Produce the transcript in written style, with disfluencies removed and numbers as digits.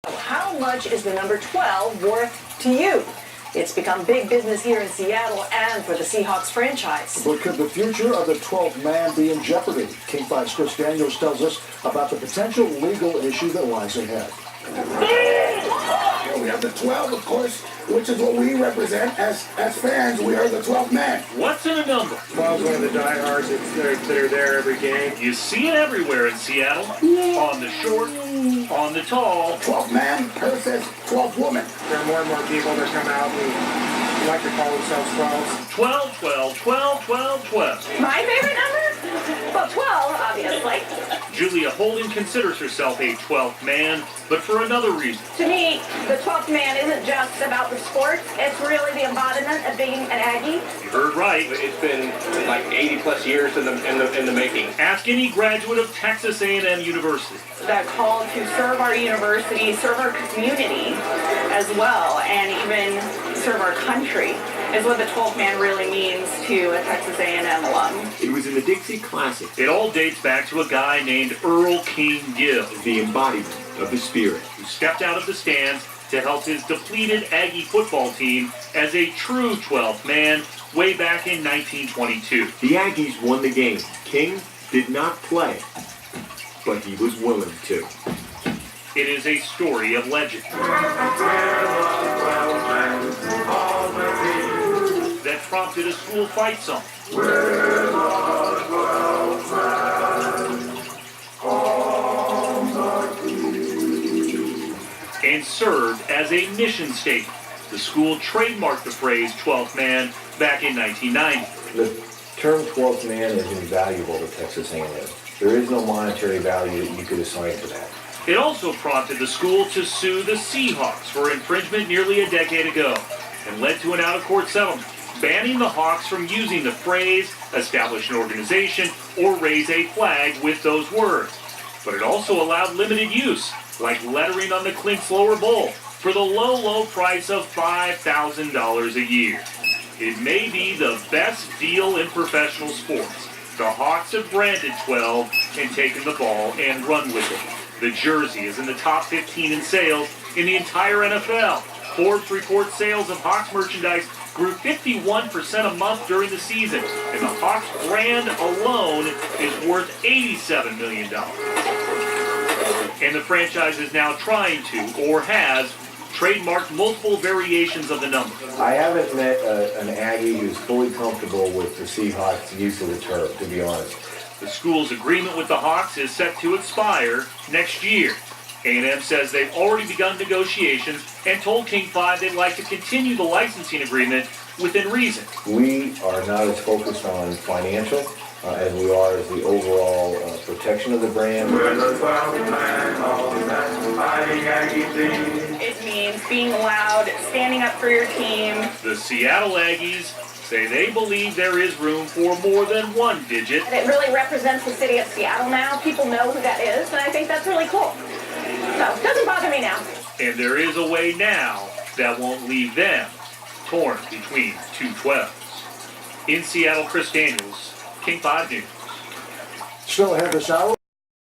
How much is the number 12 worth to you? It's become big business here in Seattle and for the Seahawks franchise. But could the future of the 12th man be in jeopardy? King 5's Chris Daniels tells us about the potential legal issue that lies ahead. We have the 12, of course, which is what we represent as fans. We are the 12th man. What's in a number? 12's one of the diehards that are there every game. You see it everywhere in Seattle. On the short, on the tall. 12th man versus 12th woman. There are more and more people that come out and like to call themselves 12s. 12, 12, 12, 12, 12. My favorite number? Well, 12, obviously. Julia Holden considers herself a 12th man, but for another reason. To me, the 12th man isn't just about the sports. It's really the embodiment of being an Aggie. You heard right. It's been like 80 plus years in the making. Ask any graduate of Texas A&M University. That call to serve our university, serve our community as well, and even serve our country is what the 12th man really means to a Texas A&M alum. It was in the Dixie Classic. It all dates back to a guy named Earl King Gill, The embodiment of the spirit. who stepped out of the stands to help his depleted Aggie football team as a true 12th man way back in 1922. The Aggies won the game. King did not play, but he was willing to. It is a story of legend that prompted a school fight song. And served as a mission statement. The school trademarked the phrase 12th man back in 1990. The term 12th man is invaluable to Texas A&M. There is no monetary value that you could assign to that. It also prompted the school to sue the Seahawks for infringement nearly a decade ago and led to an out-of-court settlement, banning the Hawks from using the phrase, establish an organization, or raise a flag with those words. But it also allowed limited use, like lettering on the Clink's lower bowl, for the low price of $5,000 a year. It may be the best deal in professional sports. The Hawks have branded 12 and taken the ball and run with it. The jersey is in the top 15 in sales in the entire NFL. Forbes reports sales of Hawks merchandise grew 51% a month during the season, and the Hawks brand alone is worth $87 million. And the franchise is now trying to, or has, trademarked multiple variations of the number. I haven't met an Aggie who's fully comfortable with the Seahawks' use of the term, to be honest. The school's agreement with the Hawks is set to expire next year. A&M says they've already begun negotiations and told King 5 they'd like to continue the licensing agreement within reason. We are not as focused on financial as we are as the overall protection of the brand. We're the 12th man, all that fighting Aggie team. It means being loud, standing up for your team. The Seattle Aggies say they believe there is room for more than one digit. It really represents the city of Seattle now. People know who that is, and I think that's really cool. So, it doesn't bother me now. And there is a way now that won't leave them torn between two 12s. In Seattle, Chris Daniels, King 5 News. Still ahead this hour.